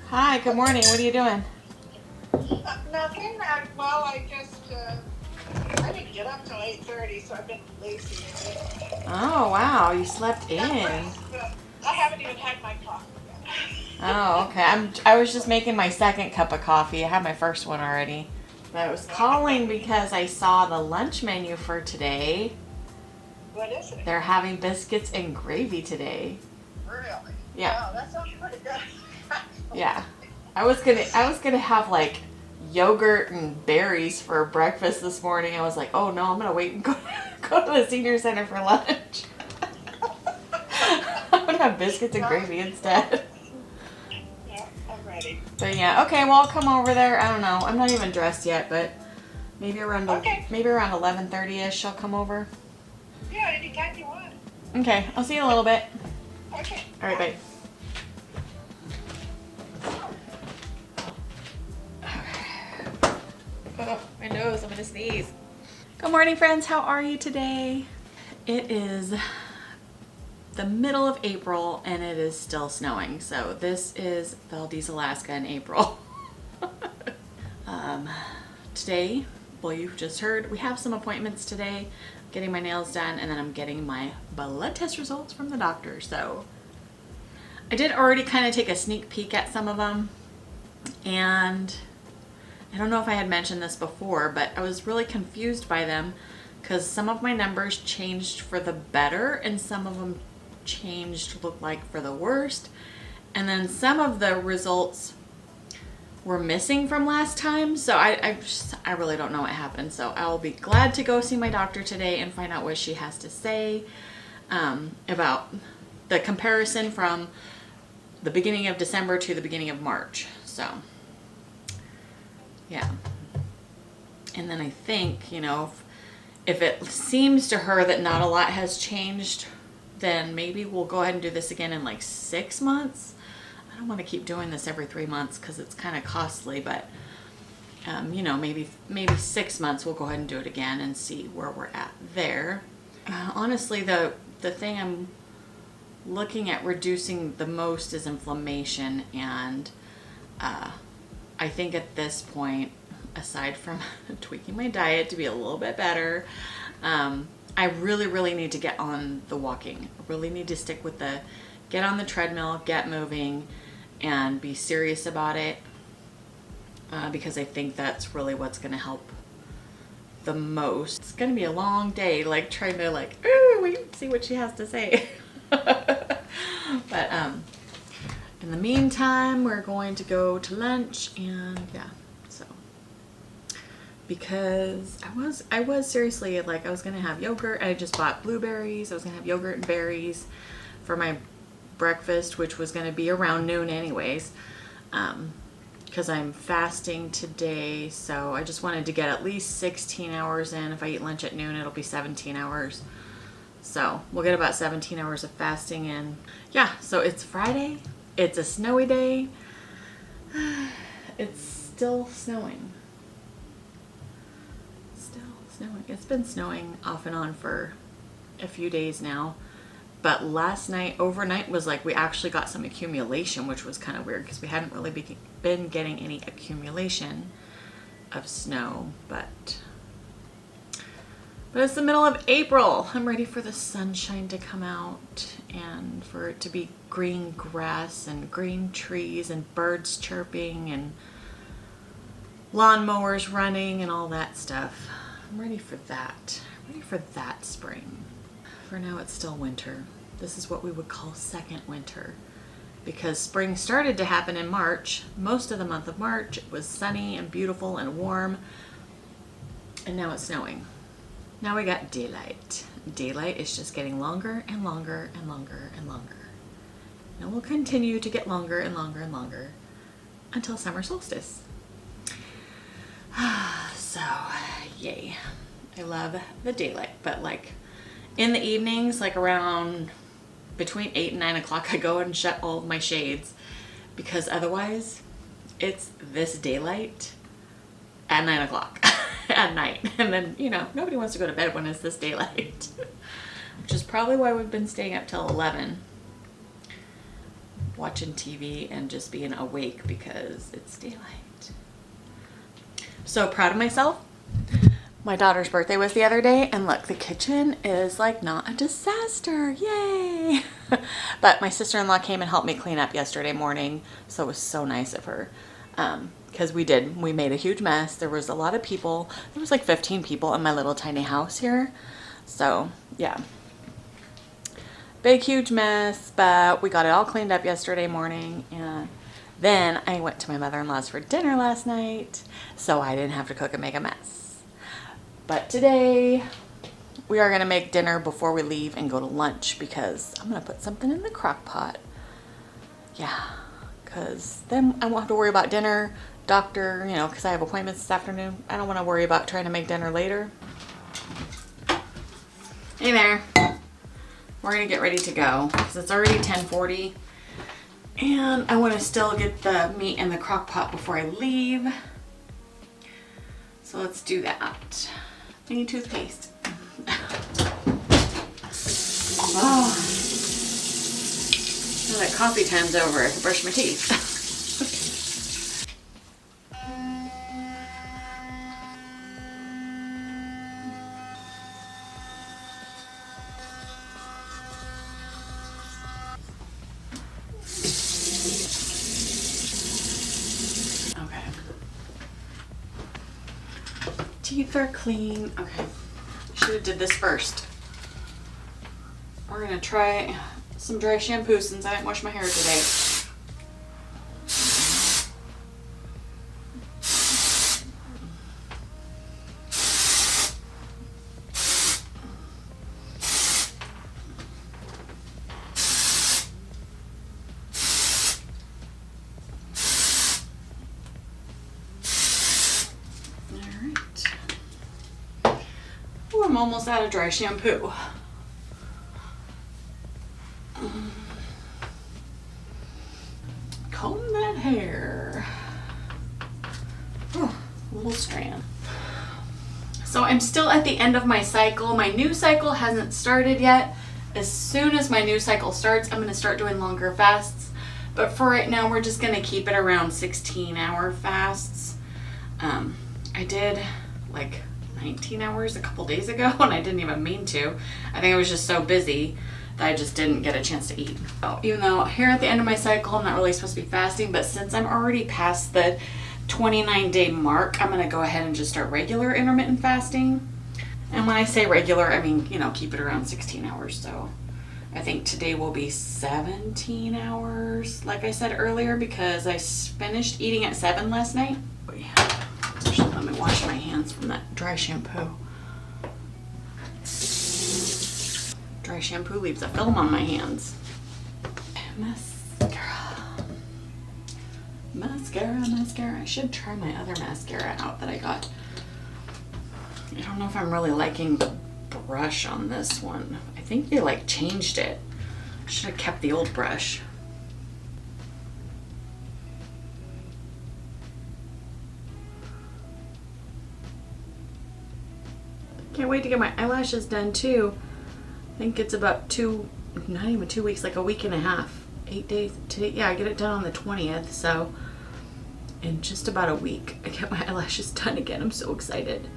Hi, good morning. What are you doing? Nothing. Well, I didn't get up till 8:30, so I've been lazy. Oh, wow, you slept Not in. rest, but I haven't even had my coffee yet. Oh, okay. I was just making my second cup of coffee. I had my first one already. But I was calling because I saw the lunch menu for today. What is it? They're having biscuits and gravy today. Really? Yeah. Wow, that sounds pretty good. Yeah. I was gonna have like yogurt and berries for breakfast this morning. I was like, oh no, I'm gonna wait and go to the senior center for lunch. I'm gonna have biscuits and gravy instead. Yeah, I'm ready. But yeah, okay, well I'll come over there. I don't know. I'm not even dressed yet, but maybe around Okay. maybe around 11:30ish I'll come over. Yeah, anytime you want. Okay, I'll see you in a little bit. Okay. All right, bye. Oh, my nose, I'm gonna sneeze. Good morning, friends. How are you today? It is the middle of April and it is still snowing. So this is Valdez, Alaska in April. Today, well, you've just heard, we have some appointments today. Getting my nails done, and then I'm getting my blood test results from the doctor. So I did already kind of take a sneak peek at some of them, and I don't know if I had mentioned this before, but I was really confused by them because some of my numbers changed for the better and some of them changed, looked like, for the worst. And then some of the results were missing from last time. So I really don't know what happened. So I'll be glad to go see my doctor today and find out what she has to say about the comparison from the beginning of December to the beginning of March. So yeah. And then I think, if it seems to her that not a lot has changed, then maybe we'll go ahead and do this again in like 6 months. I don't want to keep doing this every 3 months because it's kind of costly, but maybe 6 months we'll go ahead and do it again and see where we're at there. Honestly, the thing I'm looking at reducing the most is inflammation, and I think at this point, aside from tweaking my diet to be a little bit better, I really need to get on the walking. I really need to stick with get on the treadmill, get moving, and be serious about it, because I think that's really what's going to help the most. It's going to be a long day, like trying to wait, see what she has to say. But in the meantime, we're going to go to lunch, and yeah, so because I was seriously like, I was gonna have yogurt. I just bought blueberries. I was gonna have yogurt and berries for my breakfast, which was gonna be around noon anyways, because I'm fasting today. So I just wanted to get at least 16 hours in. If I eat lunch at noon, it'll be 17 hours. So we'll get about 17 hours of fasting in. Yeah, so it's Friday. It's a snowy day. It's still snowing. Still snowing. It's been snowing off and on for a few days now. But last night, overnight, was like we actually got some accumulation, which was kind of weird because we hadn't really been getting any accumulation of snow. But it's the middle of April. I'm ready for the sunshine to come out and for it to be green grass and green trees and birds chirping and lawnmowers running and all that stuff. I'm ready for that. I'm ready for that spring. For now, it's still winter. This is what we would call second winter, because spring started to happen in March. Most of the month of March, it was sunny and beautiful and warm, and now it's snowing. Now we got daylight. Daylight is just getting longer and longer and longer and longer. And it will continue to get longer and longer and longer until summer solstice. So, yay. I love the daylight, but like in the evenings, like around between 8 and 9 o'clock, I go and shut all of my shades, because otherwise it's this daylight at 9 o'clock at night. And then, nobody wants to go to bed when it's this daylight, which is probably why we've been staying up till 11. watching TV and just being awake because it's daylight. So proud of myself. My daughter's birthday was the other day, and look, the kitchen is like not a disaster. Yay! But my sister-in-law came and helped me clean up yesterday morning, so it was so nice of her. Because we made a huge mess. There was a lot of people. There was like 15 people in my little tiny house here. So yeah, big huge mess, but we got it all cleaned up yesterday morning. And then I went to my mother-in-law's for dinner last night, so I didn't have to cook and make a mess. But today we are going to make dinner before we leave and go to lunch, because I'm going to put something in the crock pot. Yeah, because then I won't have to worry about dinner, doctor, you know, because I have appointments this afternoon. I don't want to worry about trying to make dinner later. Hey there. We're going to get ready to go because it's already 10:40. And I want to still get the meat in the crock pot before I leave. So let's do that. I need toothpaste. Oh, now that coffee time's over, I can brush my teeth. Okay. Teeth are clean. Okay. Should have did this first. We're gonna try some dry shampoo since I didn't wash my hair today. I'm almost out of dry shampoo. Comb that hair. Oh, a little strand. So I'm still at the end of my cycle. My new cycle hasn't started yet. As soon as my new cycle starts, I'm going to start doing longer fasts. But for right now, we're just going to keep it around 16-hour fasts. I did like 19 hours a couple days ago, and I didn't even mean to. I think I was just so busy that I just didn't get a chance to eat. So even though here at the end of my cycle, I'm not really supposed to be fasting, but since I'm already past the 29-day mark, I'm gonna go ahead and just start regular intermittent fasting. And when I say regular, I mean, you know, keep it around 16 hours. So I think today will be 17 hours, like I said earlier, because I finished eating at 7 last night. Actually, let me wash my hands from that dry shampoo. Dry shampoo leaves a film on my hands. Mascara. I should try my other mascara out that I got. I don't know if I'm really liking the brush on this one. I think they like changed it. I should have kept the old brush. Can't wait to get my eyelashes done too. I think it's about not even 2 weeks, like a week and a half. 8 days. Today, yeah, I get it done on the 20th, so in just about a week, I get my eyelashes done again. I'm so excited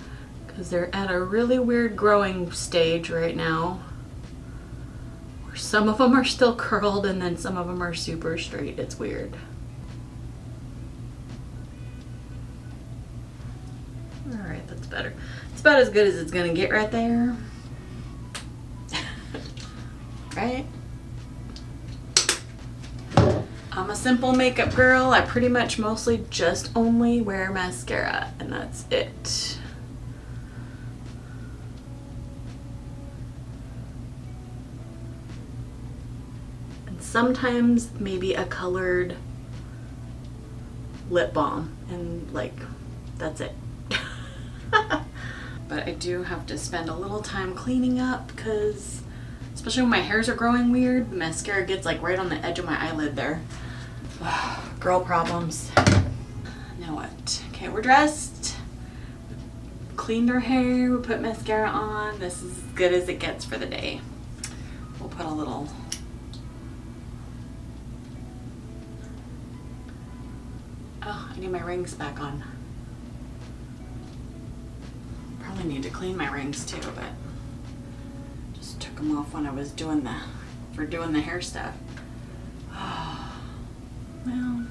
because they're at a really weird growing stage right now, where some of them are still curled and then some of them are super straight. It's weird. All right, that's better. It's about as good as it's gonna get right there. Right? I'm a simple makeup girl. I pretty much mostly just only wear mascara, and that's it. And sometimes maybe a colored lip balm, and like, that's it. But I do have to spend a little time cleaning up because, especially when my hairs are growing weird, the mascara gets like right on the edge of my eyelid there. Girl problems. Now what? Okay, we're dressed. Cleaned our hair, we put mascara on. This is as good as it gets for the day. We'll put a little Getting my rings back on. Probably need to clean my rings too, but just took them off when I was doing the hair stuff. Well,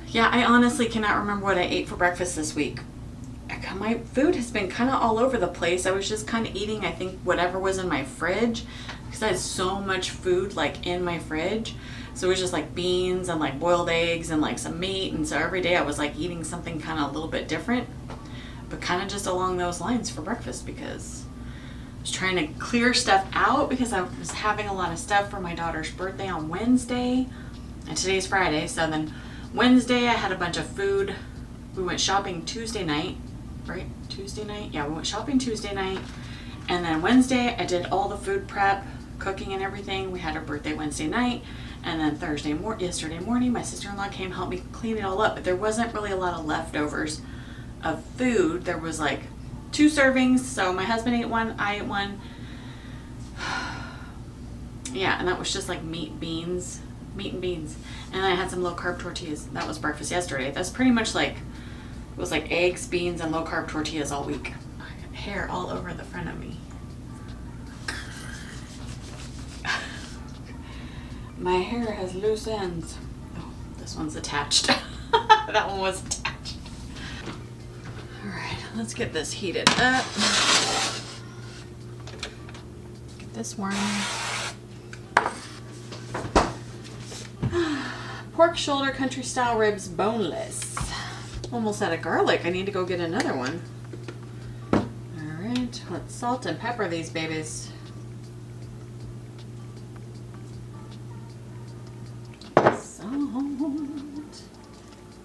yeah, I honestly cannot remember what I ate for breakfast this week. My food has been kind of all over the place. I was just kind of eating, I think, whatever was in my fridge, because I had so much food like in my fridge. So it was just like beans and like boiled eggs and like some meat. And so every day I was like eating something kind of a little bit different, but kind of just along those lines for breakfast, because I was trying to clear stuff out because I was having a lot of stuff for my daughter's birthday on Wednesday, and today's Friday. So then Wednesday I had a bunch of food. We went shopping Tuesday night, right? Tuesday night? Yeah, we went shopping Tuesday night. And then Wednesday I did all the food prep, cooking and everything. We had our birthday Wednesday night. And then yesterday morning, my sister-in-law came help me clean it all up. But there wasn't really a lot of leftovers of food. There was like 2 servings. So my husband ate one, I ate one. Yeah, and that was just like meat and beans. And then I had some low-carb tortillas. That was breakfast yesterday. That's pretty much like, it was like eggs, beans, and low-carb tortillas all week. I got hair all over the front of me. My hair has loose ends. Oh, this one's attached. That one was attached. All right, let's get this heated up. Get this warm. Pork shoulder country style ribs, boneless. Almost out of garlic. I need to go get another one. All right, let's salt and pepper these babies.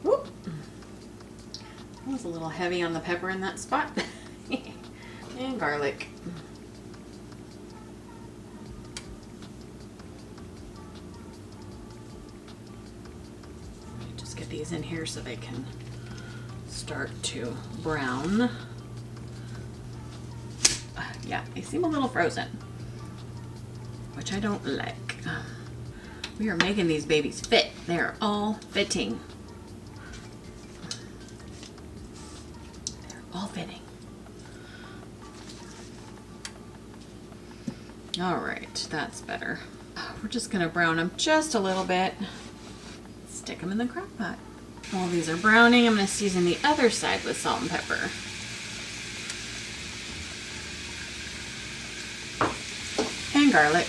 Whoop. That was a little heavy on the pepper in that spot. And garlic. Just get these in here so they can start to brown. Yeah, they seem a little frozen, which I don't like. We are making these babies fit. They're all fitting. They're all fitting. All right, that's better. We're just gonna brown them just a little bit. Stick them in the crock pot. While these are browning, I'm gonna season the other side with salt and pepper. And garlic.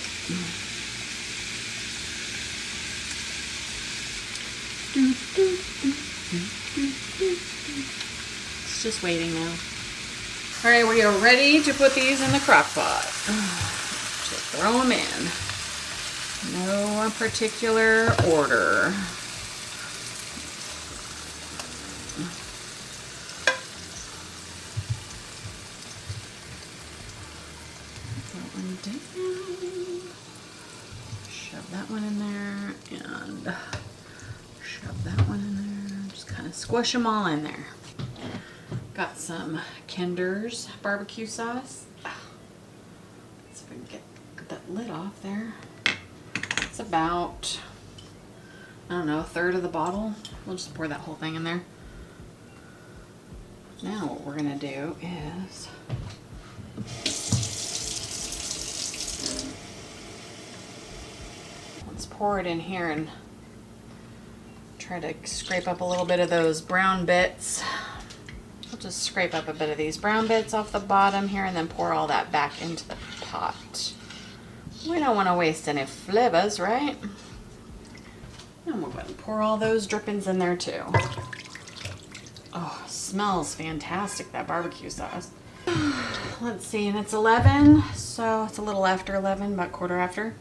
It's just waiting now. All right, we are ready to put these in the crock pot. Just throw them in. No particular order. That one down. Shove that one in there and shove that one in there. Just kind of squish them all in there. Got some Kinder's barbecue sauce. Let's see if I can get that lid off there. It's about, I don't know, a third of the bottle. We'll just pour that whole thing in there. Now what we're gonna do is let's pour it in here and try to scrape up a little bit of those brown bits. We'll just scrape up a bit of these brown bits off the bottom here and then pour all that back into the pot. We don't want to waste any flavors, right? And we'll go ahead and pour all those drippings in there too. Oh, smells fantastic, that barbecue sauce. Let's see, and it's 11, so it's a little after 11, about quarter after.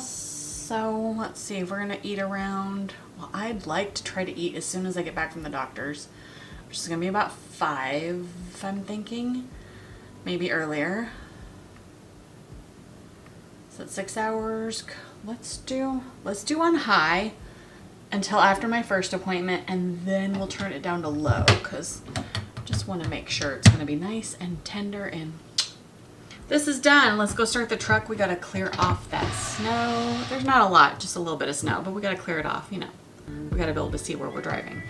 So let's see, we're gonna eat around, well, I'd like to try to eat as soon as I get back from the doctor's, which is gonna be about 5, I'm thinking, maybe earlier. So it's 6 hours. Let's do on high until after my first appointment, and then we'll turn it down to low because I just want to make sure it's going to be nice and tender and This is done. Let's go start the truck. We gotta clear off that snow. There's not a lot, just a little bit of snow, but we gotta clear it off, you know. We gotta be able to see where we're driving.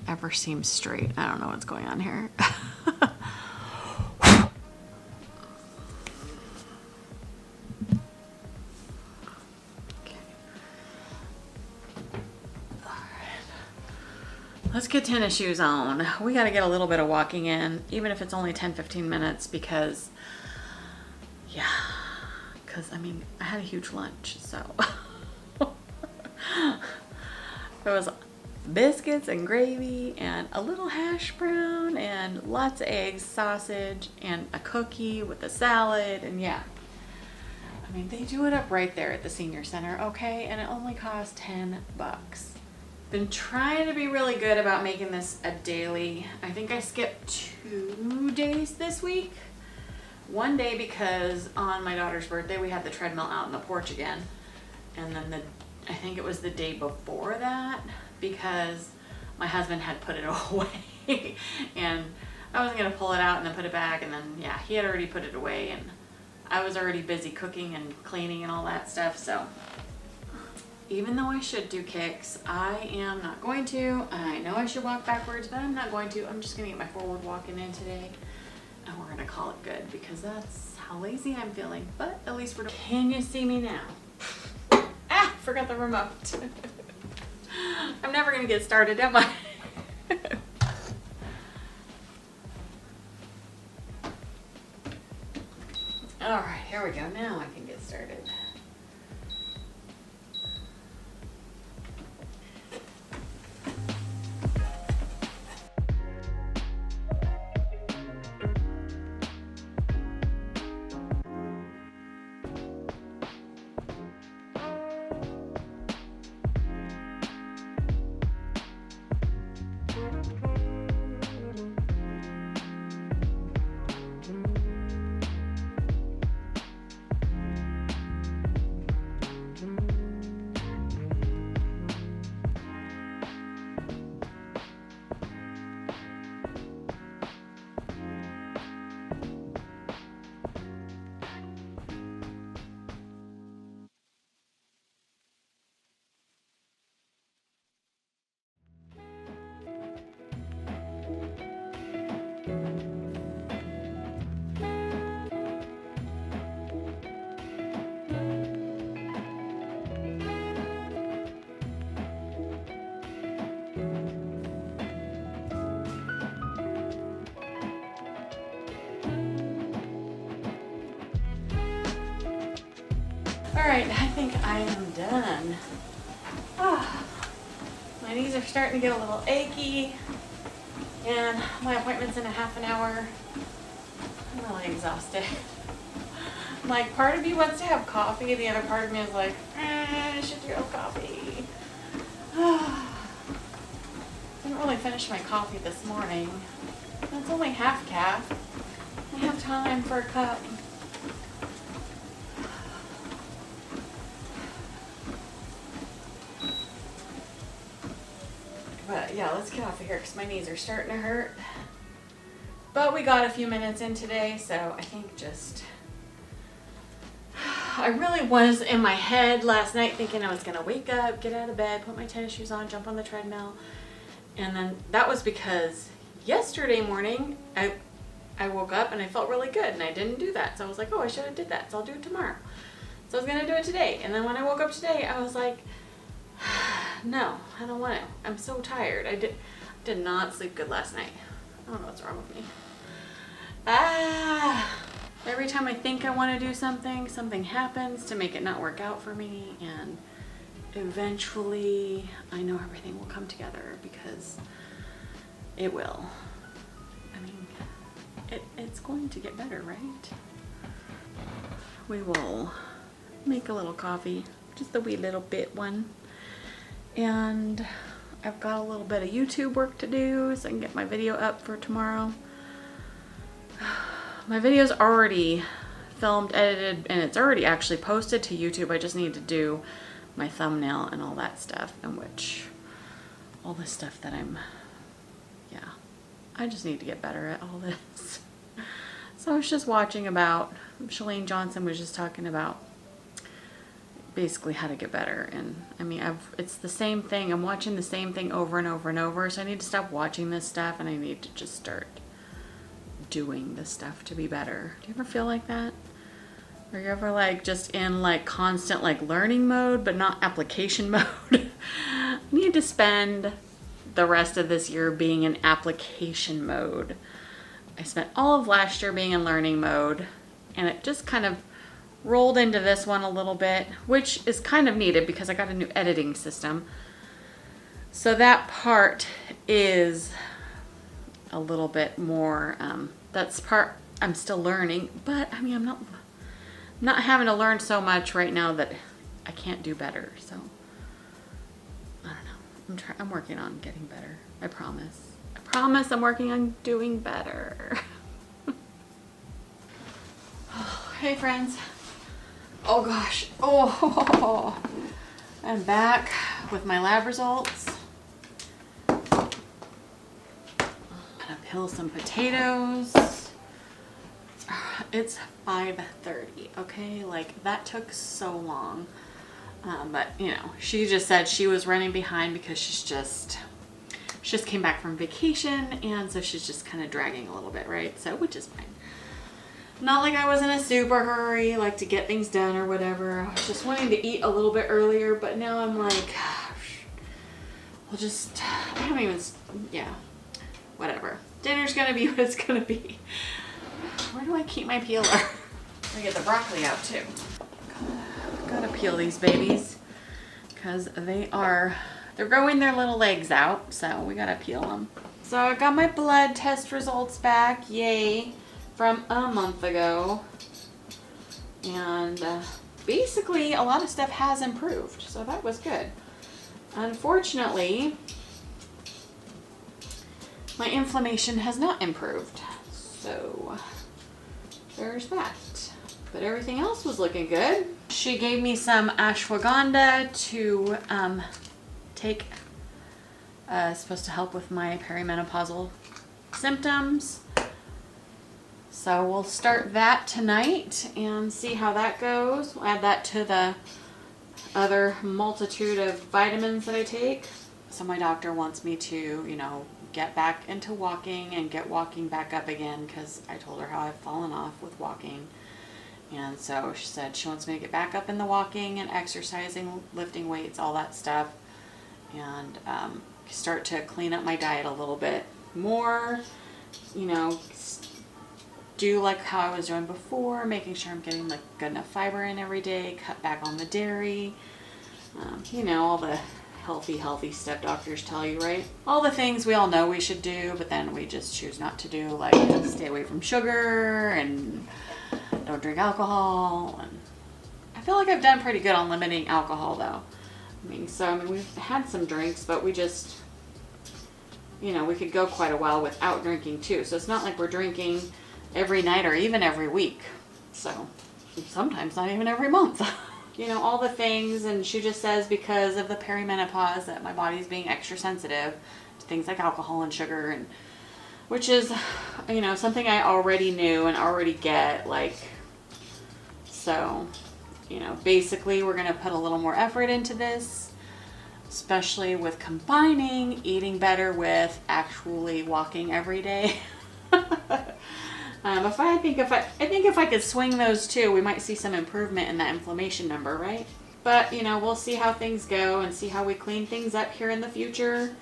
Ever seems straight. I don't know what's going on here. Let's get tennis shoes on. We got to get a little bit of walking in, even if it's only 10-15 minutes, because I mean, I had a huge lunch, so there was biscuits and gravy and a little hash brown and lots of eggs, sausage, and a cookie with a salad. And yeah, I mean, they do it up right there at the senior center, okay? And it only cost $10. Been trying to be really good about making this a daily. I think I skipped 2 days this week. One day because on my daughter's birthday we had the treadmill out on the porch again, and then I think it was the day before that because my husband had put it away and I wasn't gonna pull it out and then put it back, and then yeah, he had already put it away and I was already busy cooking and cleaning and all that stuff. So even though I should do kicks, I am not going to. I know I should walk backwards, but I'm not going to. I'm just gonna get my forward walking in today, and we're gonna call it good because that's how lazy I'm feeling. But at least we're. Can you see me now? Ah, forgot the remote. I'm never gonna get started, am I? All right, here we go. Now I can get started. All right, I think I am done. My knees are starting to get a little achy, and my appointment's in a half an hour. I'm really exhausted. Like, part of me wants to have coffee, the other part of me is like, I should do coffee. Didn't really finish my coffee this morning. It's only half calf. I have time for a cup. But yeah, let's get off of here because my knees are starting to hurt. But we got a few minutes in today, so I think just... I really was in my head last night thinking I was going to wake up, get out of bed, put my tennis shoes on, jump on the treadmill. And then that was because yesterday morning I woke up and I felt really good and I didn't do that. So I was like, oh, I should have did that. So I'll do it tomorrow. So I was going to do it today. And then when I woke up today, I was like, no, I don't want to. I'm so tired. I did not sleep good last night. I don't know what's wrong with me. Every time I think I want to do something, something happens to make it not work out for me, and eventually I know everything will come together because it will. I mean, it's going to get better, right? We will make a little coffee, just a wee little bit one. And I've got a little bit of YouTube work to do so I can get my video up for tomorrow. My video's already filmed, edited, and it's already actually posted to YouTube. I just need to do my thumbnail and all that stuff, and all this stuff that I just need to get better at all this. So I was just watching about, Shalane Johnson was just talking about basically how to get better, and I mean, it's the same thing. I'm watching the same thing over and over and over, so I need to stop watching this stuff and I need to just start doing this stuff to be better. Do you ever feel like that? Are you ever like just in like constant like learning mode but not application mode? I need to spend the rest of this year being in application mode. I spent all of last year being in learning mode, and it just kind of rolled into this one a little bit, which is kind of needed because I got a new editing system. So that part is a little bit more, that's part I'm still learning, but I mean, I'm not having to learn so much right now that I can't do better. So I don't know. I'm working on getting better. I promise. I promise I'm working on doing better. Hey friends. Oh gosh. Oh, I'm back with my lab results. I'm gonna peel some potatoes. It's 5:30, okay? Like, that took so long. But, you know, she just said she was running behind because she just came back from vacation, and so she's just kind of dragging a little bit, right? So, which is fine. Not like I was in a super hurry, like to get things done or whatever. I was just wanting to eat a little bit earlier, but now I'm like, we'll just, I haven't even, yeah, whatever. Dinner's gonna be what it's gonna be. Where do I keep my peeler? I get the broccoli out too. Gotta peel these babies because they're growing their little legs out, so we gotta peel them. So I got my blood test results back, yay, from a month ago. And basically a lot of stuff has improved, so that was good. Unfortunately, my inflammation has not improved, so there's that. But everything else was looking good. She gave me some ashwagandha to take. It's supposed to help with my perimenopausal symptoms. So we'll start that tonight and see how that goes. We'll add that to the other multitude of vitamins that I take. So my doctor wants me to, you know, get back into walking and get walking back up again, because I told her how I've fallen off with walking. And so she said she wants me to get back up in the walking and exercising, lifting weights, all that stuff, and start to clean up my diet a little bit more, you know, do like how I was doing before, making sure I'm getting like good enough fiber in every day, cut back on the dairy, you know, all the healthy step doctors tell you, right? All the things we all know we should do, but then we just choose not to do, like stay away from sugar and don't drink alcohol. And I feel like I've done pretty good on limiting alcohol though. I mean, we've had some drinks, but we just, you know, we could go quite a while without drinking too. So it's not like we're drinking every night or even every week. So sometimes not even every month. You know, all the things. And she just says because of the perimenopause that my body's being extra sensitive to things like alcohol and sugar, and which is, you know, something I already knew and already get, like, so, you know, basically we're going to put a little more effort into this, especially with combining eating better with actually walking every day. I think if I could swing those two, we might see some improvement in that inflammation number, right? But, you know, we'll see how things go and see how we clean things up here in the future.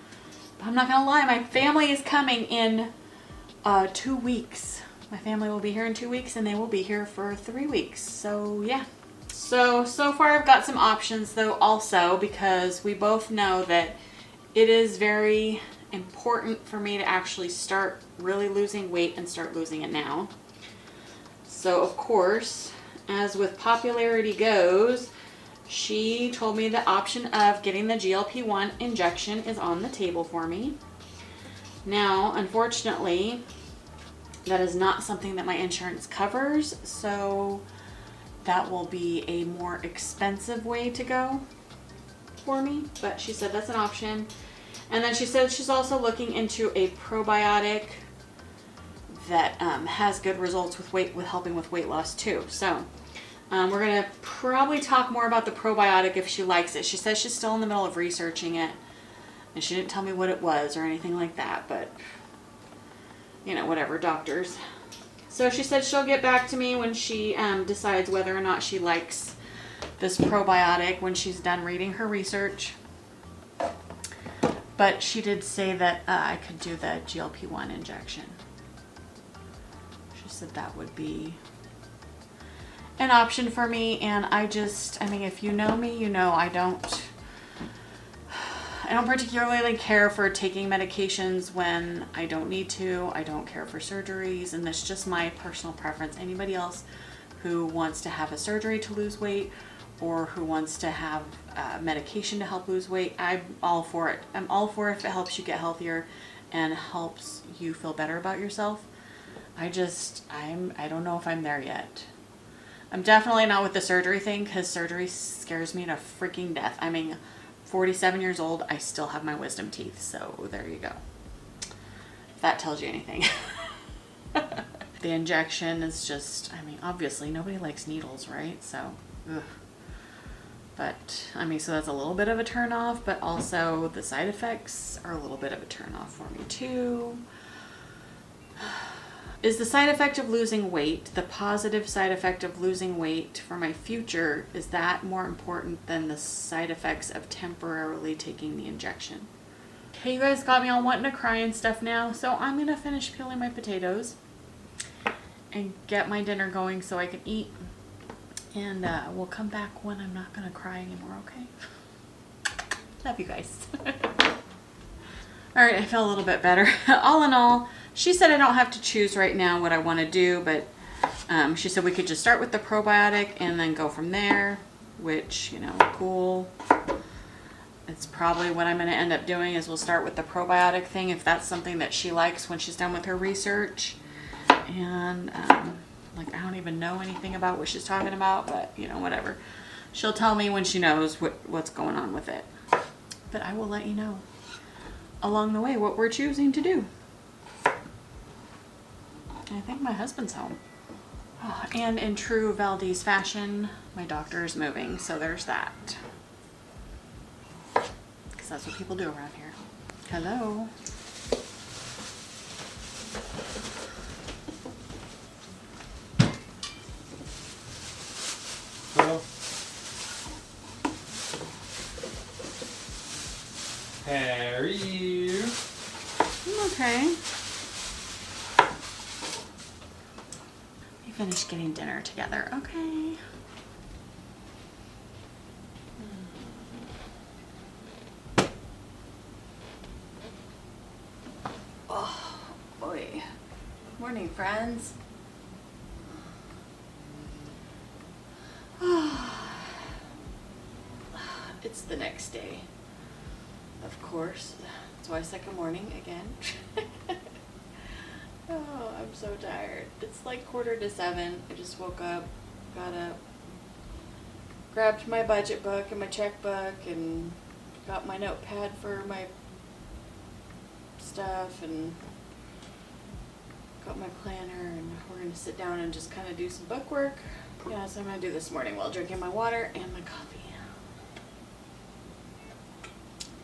But I'm not gonna lie, my family is coming in 2 weeks. My family will be here in 2 weeks, and they will be here for 3 weeks. So yeah. So far I've got some options though also, because we both know that it is very important for me to actually start really losing weight and start losing it now. So of course, as with popularity goes, she told me the option of getting the GLP-1 injection is on the table for me. Now, unfortunately, that is not something that my insurance covers, so that will be a more expensive way to go for me, but she said that's an option. And then she said she's also looking into a probiotic that has good results with helping with weight loss too. So we're gonna probably talk more about the probiotic if she likes it. She says she's still in the middle of researching it, and she didn't tell me what it was or anything like that, but you know, whatever, doctors. So she said she'll get back to me when she decides whether or not she likes this probiotic when she's done reading her research. But she did say that I could do the GLP-1 injection. She said that would be an option for me, and I mean, if you know me, you know I don't particularly care for taking medications when I don't need to. I don't care for surgeries, and that's just my personal preference. Anybody else who wants to have a surgery to lose weight or who wants to have medication to help lose weight, I'm all for it. I'm all for it if it helps you get healthier and helps you feel better about yourself. I don't know if I'm there yet. I'm definitely not with the surgery thing, because surgery scares me to freaking death. I mean, 47 years old, I still have my wisdom teeth, so there you go. If that tells you anything. The injection is just, I mean, obviously nobody likes needles, right? So, ugh. But, I mean, so that's a little bit of a turn off, but also the side effects are a little bit of a turn off for me too. Is the side effect of losing weight, the positive side effect of losing weight for my future, is that more important than the side effects of temporarily taking the injection? Okay, you guys got me all wanting to cry and stuff now, so I'm going to finish peeling my potatoes and get my dinner going so I can eat. And we'll come back when I'm not going to cry anymore, okay? Love you guys. All right, I feel a little bit better. All in all, she said I don't have to choose right now what I want to do, but she said we could just start with the probiotic and then go from there, which, you know, cool. It's probably what I'm going to end up doing is we'll start with the probiotic thing if that's something that she likes when she's done with her research. And like, I don't even know anything about what she's talking about, but you know, whatever. She'll tell me when she knows what's going on with it. But I will let you know along the way what we're choosing to do. I think my husband's home. Oh, and in true Valdez fashion, my doctor is moving, so there's that. Because that's what people do around here. Hello. Hello. How are you? I'm okay. We finished getting dinner together. Okay. morning, friends. It's the next day, of course. That's why I said good morning again. Oh, I'm so tired. It's like 6:45. I just woke up, got up, grabbed my budget book and my checkbook, and got my notepad for my stuff, and got my planner, and we're going to sit down and just kind of do some book work. Yeah, that's what I'm going to do this morning while drinking my water and my coffee.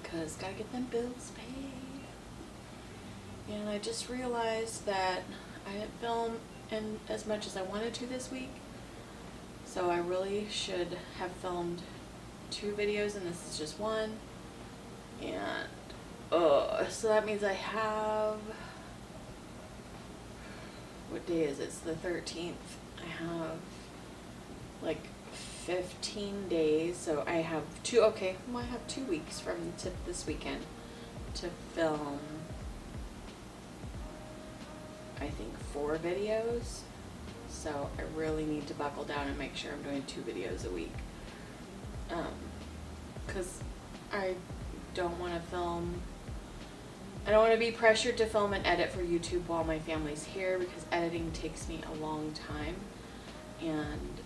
Because gotta get them bills paid. And I just realized that I didn't film in as much as I wanted to this week. So I really should have filmed 2 videos, and this is just one. And so that means I have, what day is it? It's the 13th. I have like 15 days, so I have I have 2 weeks from this weekend to film, I think 4 videos. So I really need to buckle down and make sure I'm doing 2 videos a week. Because I don't want to be pressured to film and edit for YouTube while my family's here, because editing takes me a long time. And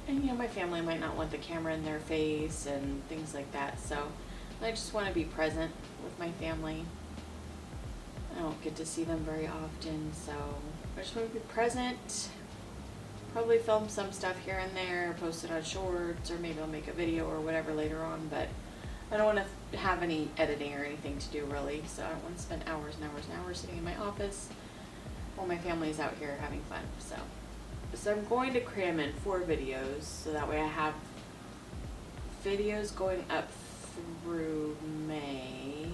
you know, my family might not want the camera in their face and things like that. So I just want to be present with my family. I don't get to see them very often, so I just want to be present. Probably film some stuff here and there, post it on shorts, or maybe I'll make a video or whatever later on, but I don't want to have any editing or anything to do really, so I don't want to spend hours and hours and hours sitting in my office while my family's out here having fun. So I'm going to cram in 4 videos, so that way I have videos going up through May.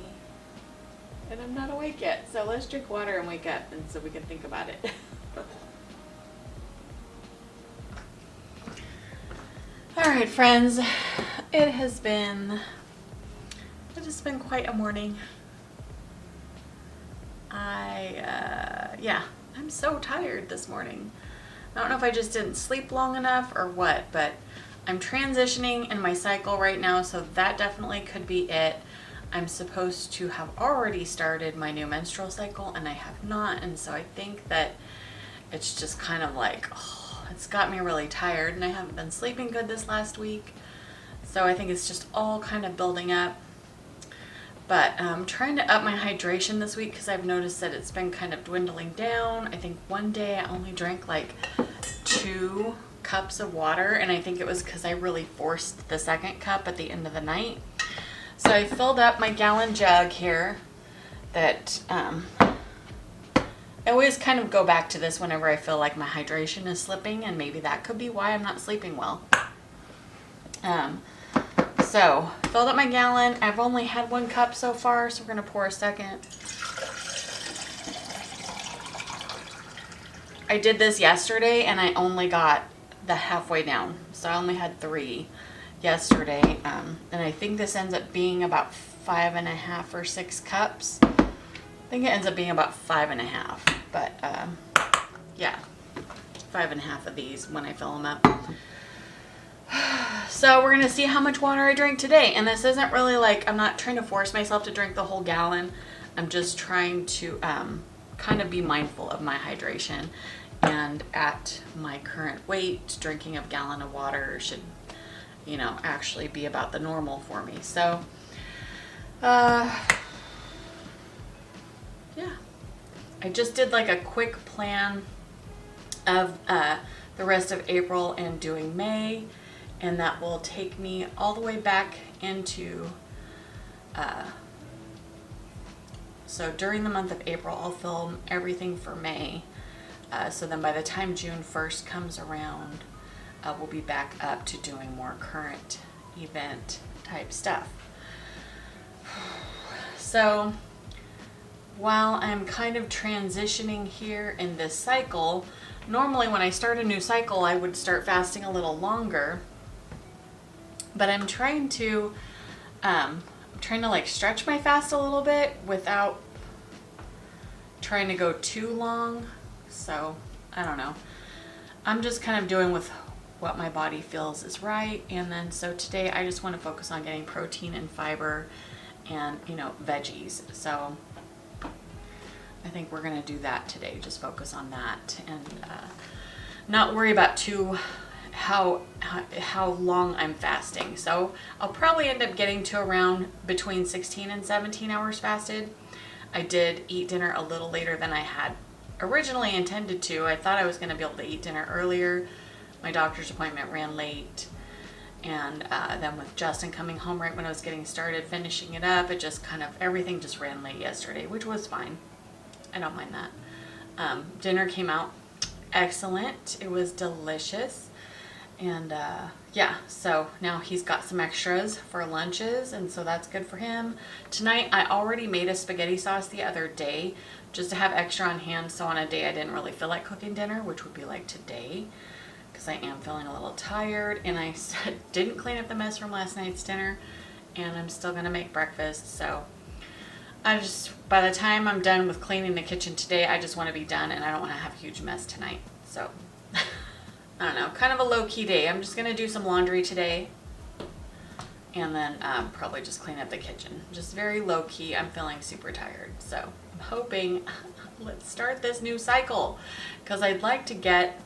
And I'm not awake yet, so let's drink water and wake up, and so we can think about it. Alright, friends, it has been quite a morning. I'm so tired this morning. I don't know if I just didn't sleep long enough or what, but I'm transitioning in my cycle right now, so that definitely could be it. I'm supposed to have already started my new menstrual cycle, and I have not, and so I think that it's just kind of like, it's got me really tired, and I haven't been sleeping good this last week, so I think it's just all kind of building up. But I'm trying to up my hydration this week, because I've noticed that it's been kind of dwindling down. I think one day I only drank like 2 cups of water, and I think it was because I really forced the 2nd cup at the end of the night. So I filled up my gallon jug here that I always kind of go back to this whenever I feel like my hydration is slipping, and maybe that could be why I'm not sleeping well. So filled up my gallon. I've only had 1 cup so far, so we're going to pour a 2nd. I did this yesterday, and I only got the halfway down, so I only had 3 yesterday, and I think this ends up being about 5.5 or 6 cups. I think it ends up being about 5.5, but yeah, 5.5 of these when I fill them up. So we're gonna see how much water I drink today, and this isn't really like, I'm not trying to force myself to drink the whole gallon. I'm just trying to kind of be mindful of my hydration, and at my current weight, drinking a gallon of water should, you know, actually be about the normal for me. So yeah, I just did like a quick plan of the rest of April and doing May, and that will take me all the way back into so during the month of April I'll film everything for May, so then by the time June 1st comes around, we'll be back up to doing more current event type stuff. So while I'm kind of transitioning here in this cycle, normally when I start a new cycle I would start fasting a little longer, but I'm trying to like stretch my fast a little bit without, trying to go too long. So I don't know. I'm just kind of doing with what my body feels is right. And then so today I just want to focus on getting protein and fiber and, you know, veggies. So I think we're going to do that today. Just focus on that and not worry about how long I'm fasting. So I'll probably end up getting to around between 16 and 17 hours fasted. I did eat dinner a little later than I had originally intended to. I thought I was going to be able to eat dinner earlier. My doctor's appointment ran late. And then with Justin coming home right when I was getting started, finishing it up, it just kind of, everything just ran late yesterday, which was fine. I don't mind that. Dinner came out excellent. It was delicious. And yeah, so now he's got some extras for lunches, and so that's good for him. Tonight, I already made a spaghetti sauce the other day just to have extra on hand, so on a day I didn't really feel like cooking dinner, which would be like today, because I am feeling a little tired, and I didn't clean up the mess from last night's dinner, and I'm still going to make breakfast, so by the time I'm done with cleaning the kitchen today, I just want to be done, and I don't want to have a huge mess tonight, so I don't know, kind of a low-key day. I'm just going to do some laundry today and then probably just clean up the kitchen. Just very low-key. I'm feeling super tired. So I'm hoping, let's start this new cycle, because I'd like to get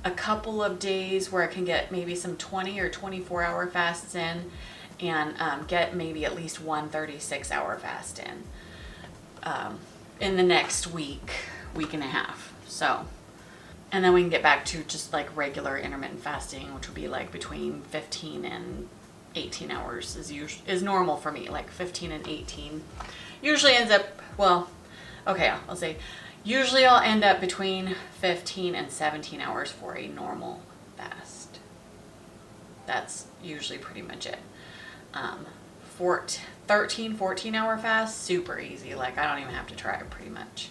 a couple of days where I can get maybe some 20 or 24-hour fasts in and get maybe at least one 36-hour fast in the next week and a half. So. And then we can get back to just like regular intermittent fasting, which would be like between 15 and 18 hours is normal for me, like 15 and 18. Usually ends up, well, okay, I'll say, usually I'll end up between 15 and 17 hours for a normal fast. That's usually pretty much it. 14-hour fast, super easy. Like I don't even have to try it pretty much.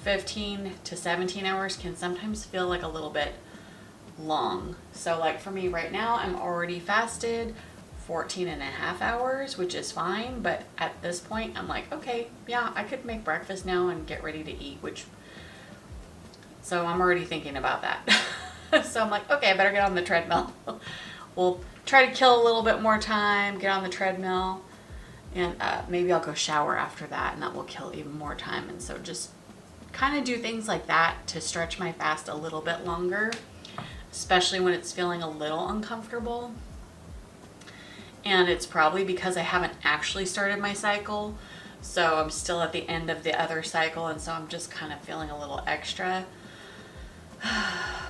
15 to 17 hours can sometimes feel like a little bit long. So like for me right now, I'm already fasted 14 and a half hours, which is fine. But at this point, I'm like, okay, yeah, I could make breakfast now and get ready to eat, so I'm already thinking about that. So I'm like, okay, I better get on the treadmill. We'll try to kill a little bit more time, get on the treadmill, and maybe I'll go shower after that, and that will kill even more time. And so just kind of do things like that to stretch my fast a little bit longer, especially when it's feeling a little uncomfortable. And it's probably because I haven't actually started my cycle, so I'm still at the end of the other cycle, and so I'm just kind of feeling a little extra.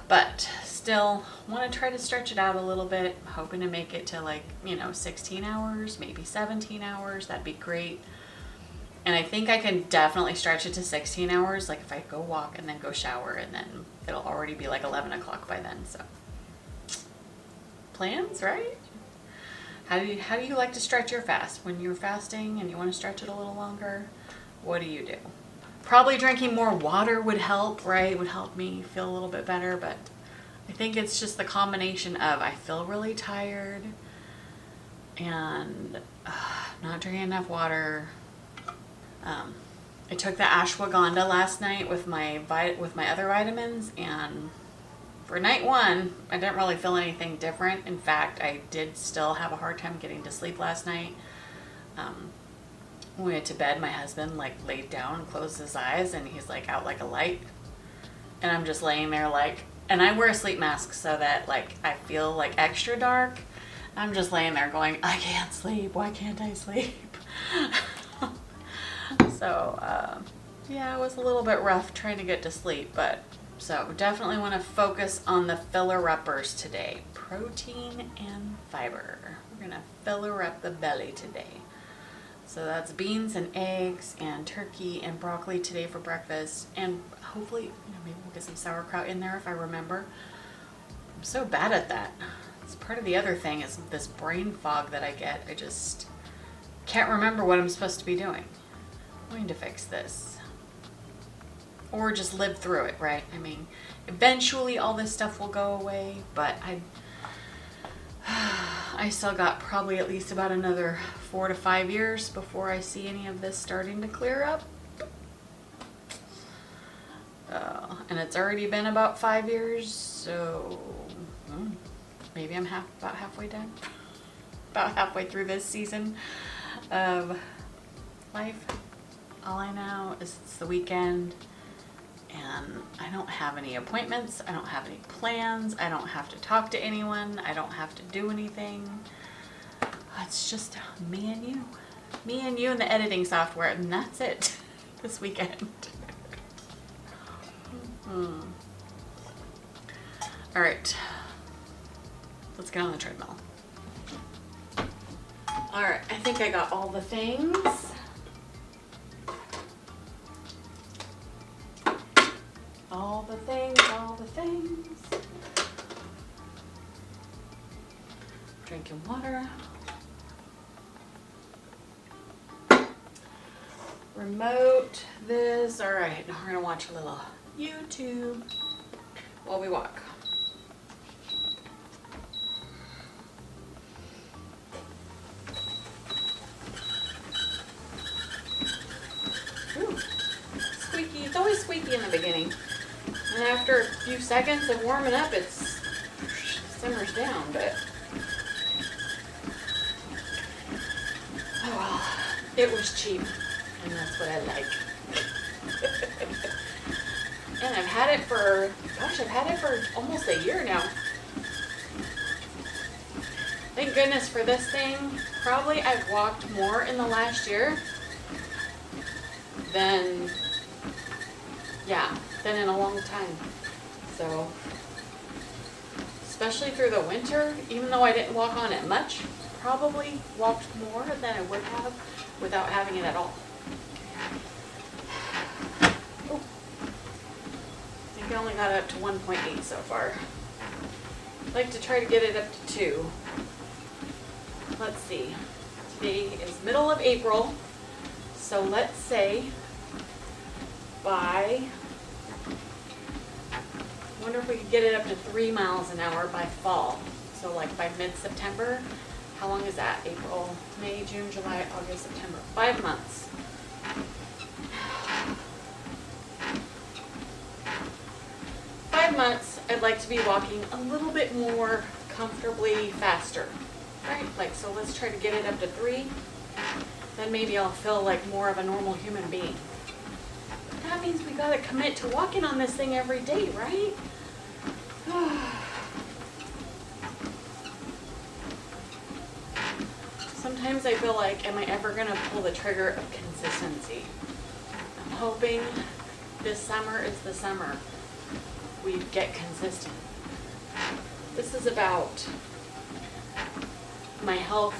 But still want to try to stretch it out a little bit, hoping to make it to like, 16 hours, maybe 17 hours. That'd be great. And I think I can definitely stretch it to 16 hours, like if I go walk and then go shower, and then it'll already be like 11 o'clock by then. So plans, right? How do you like to stretch your fast? When you're fasting and you want to stretch it a little longer, what do you do? Probably drinking more water would help, right? Would help me feel a little bit better, but I think it's just the combination of I feel really tired and not drinking enough water. I took the ashwagandha last night with my other vitamins, and for night one, I didn't really feel anything different. In fact, I did still have a hard time getting to sleep last night. When we went to bed, my husband laid down and closed his eyes, and he's out like a light. And I'm just laying there and I wear a sleep mask so that I feel extra dark. I'm just laying there going, I can't sleep. Why can't I sleep? So, yeah, it was a little bit rough trying to get to sleep, but so definitely want to focus on the filler-uppers today. Protein and fiber. We're going to filler up the belly today. So that's beans and eggs and turkey and broccoli today for breakfast. And hopefully, maybe we'll get some sauerkraut in there if I remember. I'm so bad at that. It's part of the other thing is this brain fog that I get. I just can't remember what I'm supposed to be doing. I'm going to fix this. Or just live through it, right? I mean, eventually all this stuff will go away, but I still got probably at least about another 4 to 5 years before I see any of this starting to clear up. and it's already been about 5 years, so maybe I'm about halfway done. About halfway through this season of life. All I know is it's the weekend and I don't have any appointments, I don't have any plans, I don't have to talk to anyone, I don't have to do anything. It's just me and you. Me and you and the editing software, and that's it this weekend. All right, let's get on the treadmill. All right, I think I got all the things. All the things, all the things. Drinking water. Remote this. All right, now we're gonna watch a little YouTube while we walk. Ooh, squeaky. It's always squeaky in the beginning. And after a few seconds of warming up, it simmers down, but oh well, it was cheap, and that's what I like. And I've had it for, gosh, I've had it for almost a year now. Thank goodness for this thing. Probably I've walked more in the last year than in a long time. So, especially through the winter, even though I didn't walk on it much, probably walked more than I would have without having it at all. Oh. I think I only got it up to 1.8 so far. I'd like to try to get it up to 2. Let's see. Today is middle of April, so let's say by, I wonder if we could get it up to 3 miles an hour by fall. So like by mid-September. How long is that? April, May, June, July, August, September. 5 months. Months, I'd like to be walking a little bit more comfortably faster, right? Like, so let's try to get it up to 3. Then maybe I'll feel like more of a normal human being. But that means we gotta commit to walking on this thing every day, right? Sometimes I feel like, am I ever gonna pull the trigger of consistency? I'm hoping this summer is the summer we get consistent. This is about my health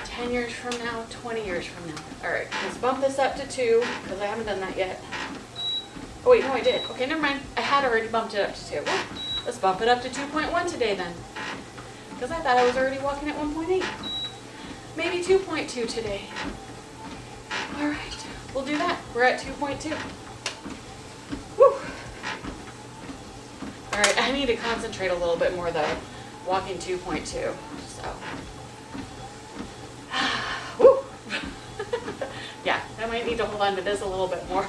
10 years from now, 20 years from now. All right, let's bump this up to 2 because I haven't done that yet. Oh wait, no I did. Okay, never mind. I had already bumped it up to 2. Well, let's bump it up to 2.1 today then. Because I thought I was already walking at 1.8. Maybe 2.2 today. All right, we'll do that. We're at 2.2. Woo. All right, I need to concentrate a little bit more though, walking 2.2, so. Woo. Yeah, I might need to hold on to this a little bit more,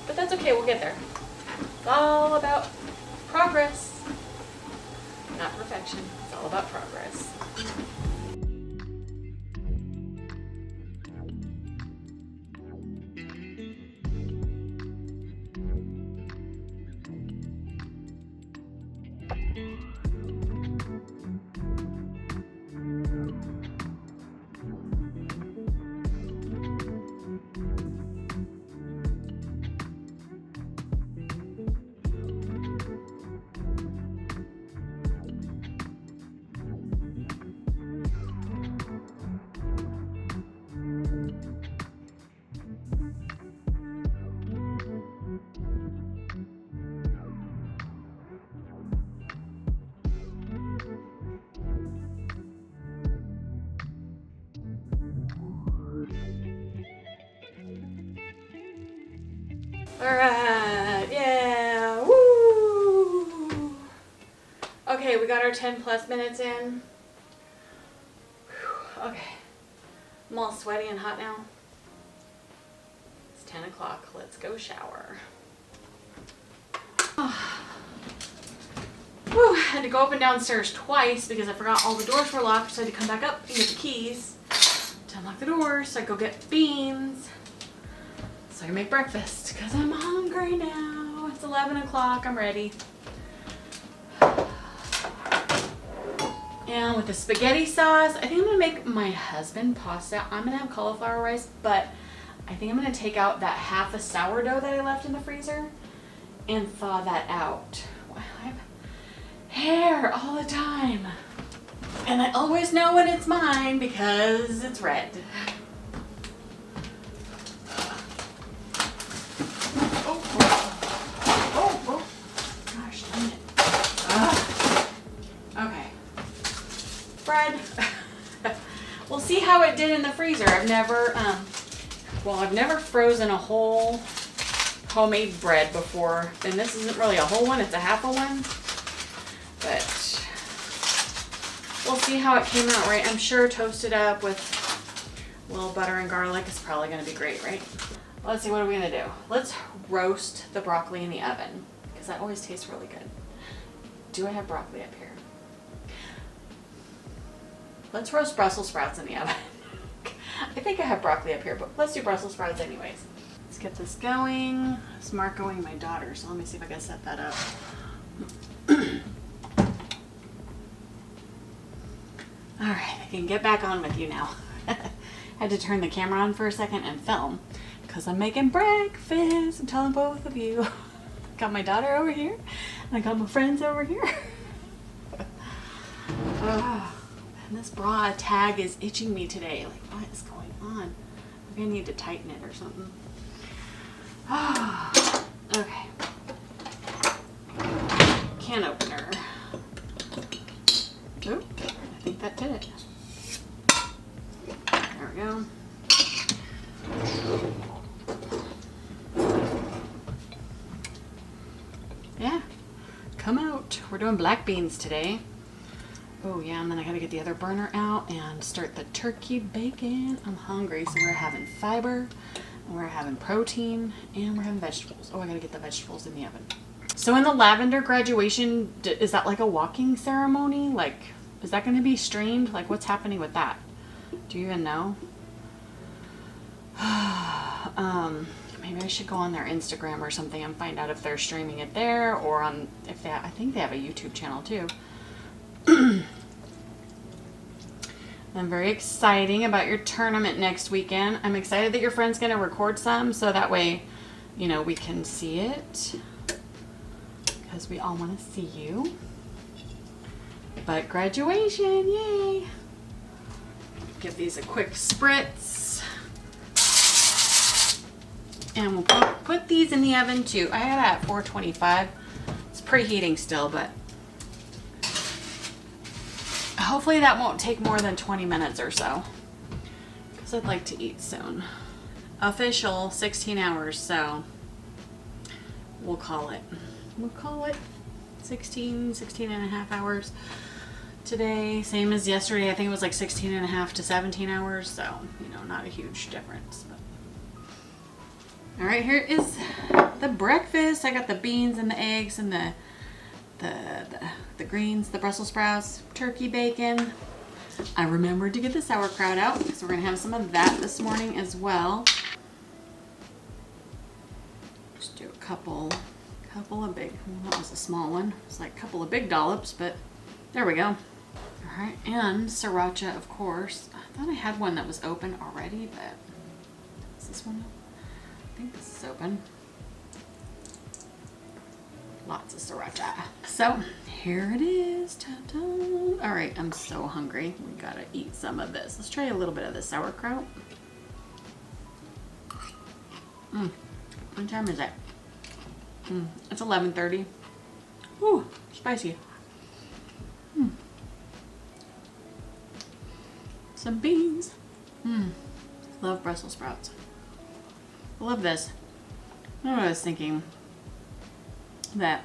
but that's okay, we'll get there. It's all about progress, not perfection, it's all about progress. Alright, yeah, woo! Okay, we got our 10 plus minutes in. Whew, okay, I'm all sweaty and hot now. It's 10 o'clock, let's go shower. Whew, had to go up and downstairs twice because I forgot all the doors were locked, so I had to come back up and get the keys to unlock the doors so I go get beans so I can make breakfast because I'm hungry now. It's 11 o'clock. I'm ready. And with the spaghetti sauce, I think I'm going to make my husband pasta. I'm going to have cauliflower rice, but I think I'm going to take out that half a sourdough that I left in the freezer and thaw that out. I have hair all the time. And I always know when it's mine because it's red. Oh, gosh dang it. Okay. Bread. We'll see how it did in the freezer. I've never frozen a whole homemade bread before. And this isn't really a whole one, it's a half a one. But we'll see how it came out, right? I'm sure toasted up with a little butter and garlic is probably going to be great, right? Let's see, what are we going to do? Let's roast the broccoli in the oven because that always tastes really good. Do I have broccoli up here? Let's roast Brussels sprouts in the oven. I think I have broccoli up here, but let's do Brussels sprouts anyways. Let's get this going. It's Marcoing my daughter, so let me see if I can set that up. All right, I can get back on with you now. Had to turn the camera on for a second and film because I'm making breakfast. I'm telling both of you. Got my daughter over here and I got my friends over here. And this bra tag is itching me today. Like, what is going on? Maybe I need to tighten it or something. Okay. Can opener. Oop. I think that did it. There we go. Yeah, come out. We're doing black beans today. Oh yeah, and then I gotta get the other burner out and start the turkey bacon. I'm hungry, so we're having fiber, and we're having protein, and we're having vegetables. Oh, I gotta get the vegetables in the oven. So in the lavender graduation, is that like a walking ceremony? Like, is that going to be streamed? Like, what's happening with that? Do you even know? Maybe I should go on their Instagram or something and find out if they're streaming it there or on, if they, I think they have a YouTube channel too. I'm very excited about your tournament next weekend. I'm excited that your friend's going to record some so that way, you know, we can see it. Because we all want to see you. But graduation, yay! Give these a quick spritz. And we'll put these in the oven too. I had it at 425. It's preheating still, but hopefully that won't take more than 20 minutes or so. Because I'd like to eat soon. Official 16 hours, so we'll call it. We'll call it 16 and a half hours today. Same as yesterday. I think it was like 16 and a half to 17 hours. So, you know, not a huge difference. But. All right, here is the breakfast. I got the beans and the eggs and the greens, the Brussels sprouts, turkey bacon. I remembered to get the sauerkraut out because we're going to have some of that this morning as well. Just do a couple of big, well, that was a small one. It's like a couple of big dollops, but there we go. All right, and sriracha, of course. I thought I had one that was open already, but is this one open? I think this is open. Lots of sriracha. So here it is. Ta-da. All right, I'm so hungry. We gotta eat some of this. Let's try a little bit of the sauerkraut. What time is it? It's 11:30. Ooh, spicy. Some beans. Love Brussels sprouts. I love this. I don't know what I was thinking. That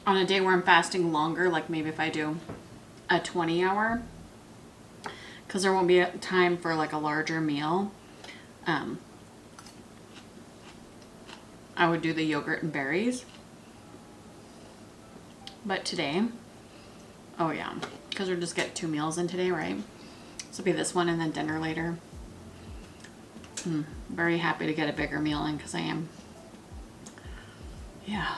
on a day where I'm fasting longer, like maybe if I do a 20-hour, because there won't be a time for like a larger meal, I would do the yogurt and berries But today, oh yeah, because we're just getting 2 meals in today, right? So it'll be this one and then dinner later. Very happy to get a bigger meal in because I am. Yeah.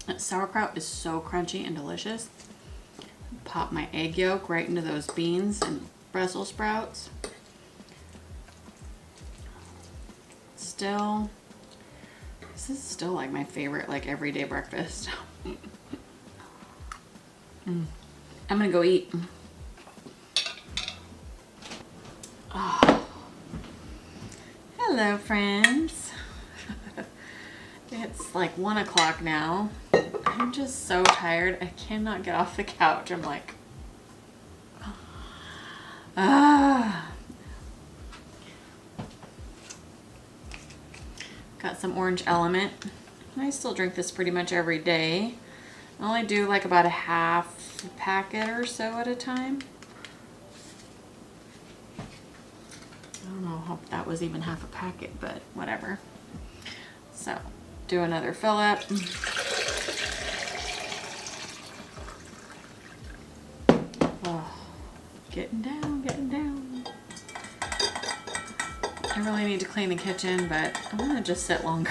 That sauerkraut is so crunchy and delicious. Pop my egg yolk right into those beans and Brussels sprouts. This is still like my favorite like everyday breakfast. I'm gonna go eat. Oh. Hello friends. It's like 1 o'clock now. I'm just so tired. I cannot get off the couch. I'm like, Got some orange LMNT. I still drink this pretty much every day. I only do like about a half packet or so at a time. I don't know how that was even half a packet, but whatever. So, do another fill up. Oh, getting down, getting down. I really need to clean the kitchen, but I'm gonna just sit longer.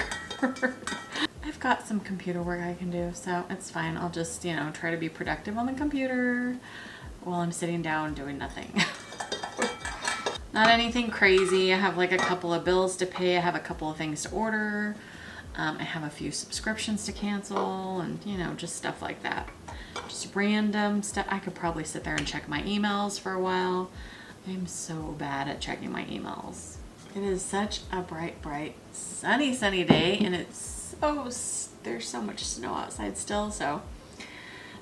I've got some computer work I can do, so it's fine. I'll just, you know, try to be productive on the computer while I'm sitting down doing nothing. Not anything crazy. I have like a couple of bills to pay. I have a couple of things to order. I have a few subscriptions to cancel and, you know, just stuff like that. Just random stuff. I could probably sit there and check my emails for a while. I'm so bad at checking my emails. It is such a bright, bright, sunny day, and it's so, there's so much snow outside still, so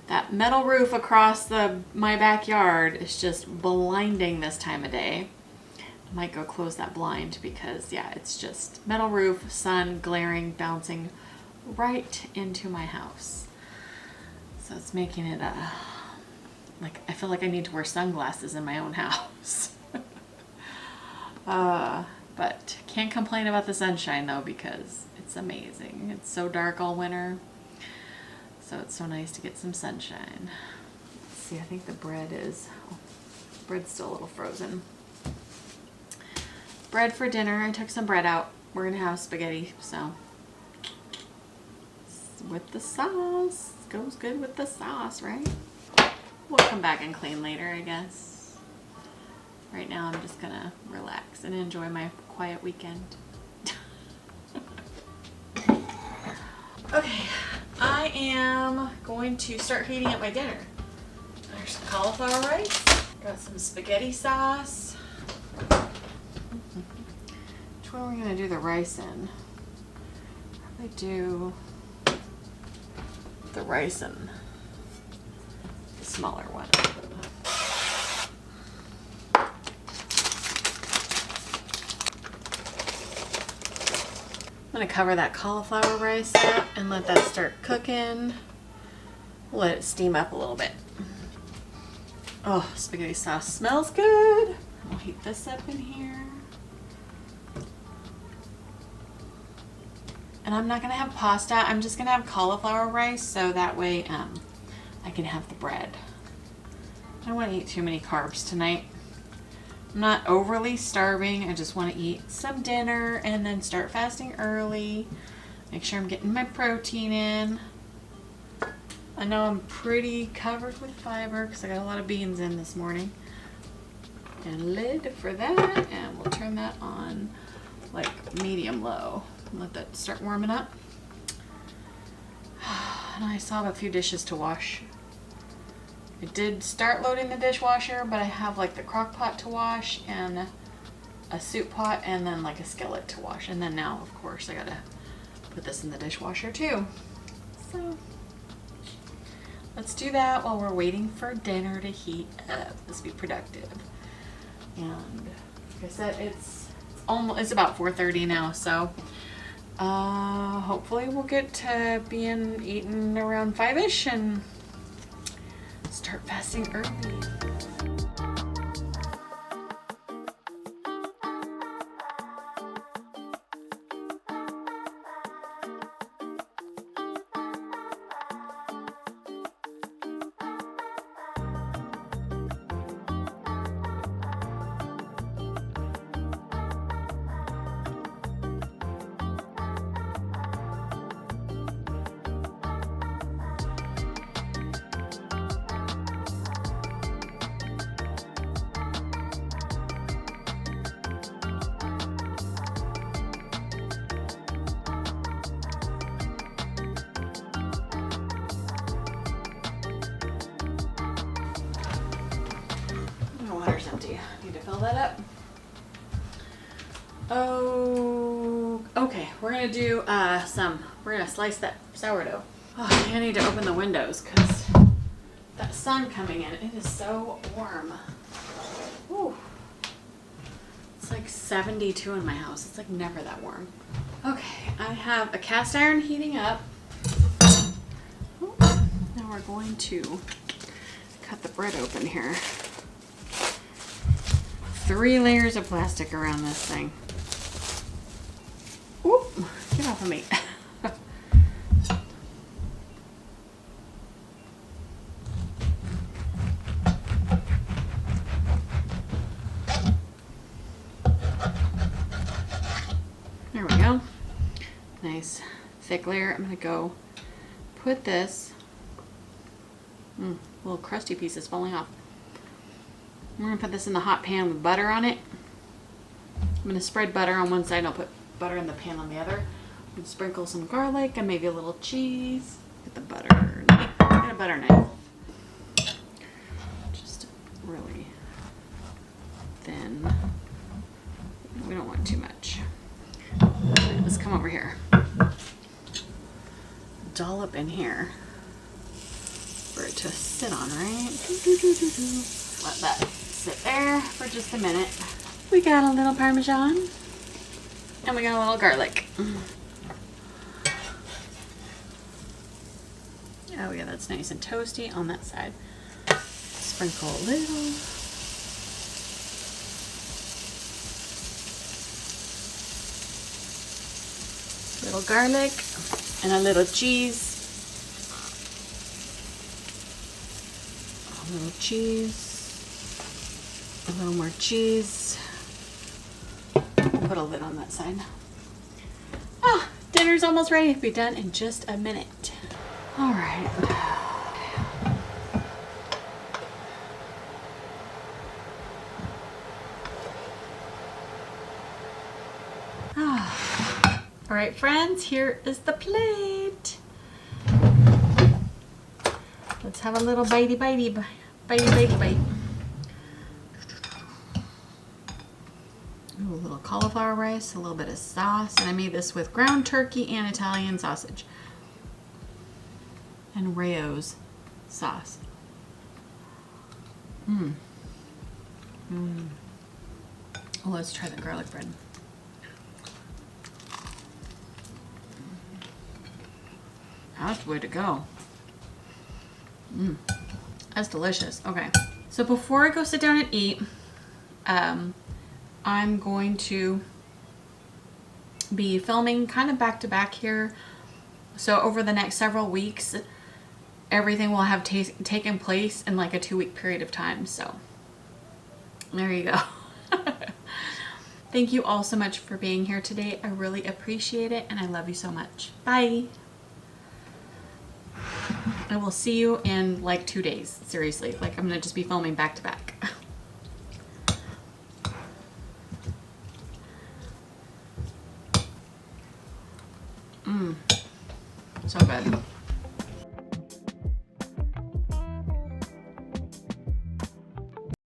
that metal roof across my backyard is just blinding this time of day. I might go close that blind because, yeah, it's just metal roof, sun, glaring, bouncing right into my house. So it's making it like I feel like I need to wear sunglasses in my own house. But can't complain about the sunshine though because it's amazing. It's so dark all winter. So it's so nice to get some sunshine. Let's see, I think the bread's still a little frozen. Bread for dinner. I took some bread out. We're gonna have spaghetti, so with the sauce. Goes good with the sauce, right? We'll come back and clean later, I guess. Right now I'm just gonna relax and enjoy my quiet weekend. Okay, I am going to start heating up my dinner. There's some cauliflower rice. Got some spaghetti sauce. Which one are we gonna do the rice in? Probably do the rice in the smaller one. I'm gonna cover that cauliflower rice up and let that start cooking. Let it steam up a little bit. Oh, spaghetti sauce smells good. I'll heat this up in here. And I'm not gonna have pasta. I'm just gonna have cauliflower rice so that way I can have the bread. I don't want to eat too many carbs tonight. I'm not overly starving. I just want to eat some dinner and then start fasting early. Make sure I'm getting my protein in. I know I'm pretty covered with fiber because I got a lot of beans in this morning. And lid for that, and we'll turn that on like medium low. Let that start warming up. And I still have a few dishes to wash. I did start loading the dishwasher, but I have like the crock pot to wash and a soup pot and then like a skillet to wash. And then now, of course, I gotta put this in the dishwasher too. So let's do that while we're waiting for dinner to heat up. Let's be productive. And like I said, it's about 4:30 now, so hopefully we'll get to being eating around 5-ish and start fasting early. see. I need to fill that up. Oh, okay. We're gonna do we're gonna slice that sourdough. Oh, I think I need to open the windows because that sun coming in, it is so warm. Whew. It's like 72 in my house. It's like never that warm. Okay, I have a cast iron heating up. Ooh, now we're going to cut the bread open here. 3 layers of plastic around this thing. Oop, get off of me. There we go. Nice thick layer. I'm gonna go put this, little crusty pieces falling off. I'm gonna put this in the hot pan with butter on it. I'm gonna spread butter on one side and I'll put butter in the pan on the other. And sprinkle some garlic and maybe a little cheese. Get the butter knife. Get a butter knife. Just really thin. We don't want too much. Let's come over here. Dollop in here for it to sit on, right? Let that sit there for just a minute. We got a little Parmesan and we got a little garlic. Oh yeah, that's nice and toasty on that side. Sprinkle a little. Little garlic and a little cheese. A little cheese. A little more cheese. Put a lid on that side. Ah, dinner's almost ready to be done in just a minute. All right. All right, friends, here is the plate. Let's have a little bitey bite. Ooh, a little cauliflower rice, a little bit of sauce, and I made this with ground turkey and Italian sausage. And Rayo's sauce. Oh, let's try the garlic bread. That's the way to go. That's delicious. Okay. So before I go sit down and eat, I'm going to be filming kind of back to back here. So over the next several weeks, everything will have taken place in like a 2-week period of time. So there you go. Thank you all so much for being here today. I really appreciate it and I love you so much. Bye. I will see you in like 2 days. Seriously, like I'm gonna just be filming back to back. So good.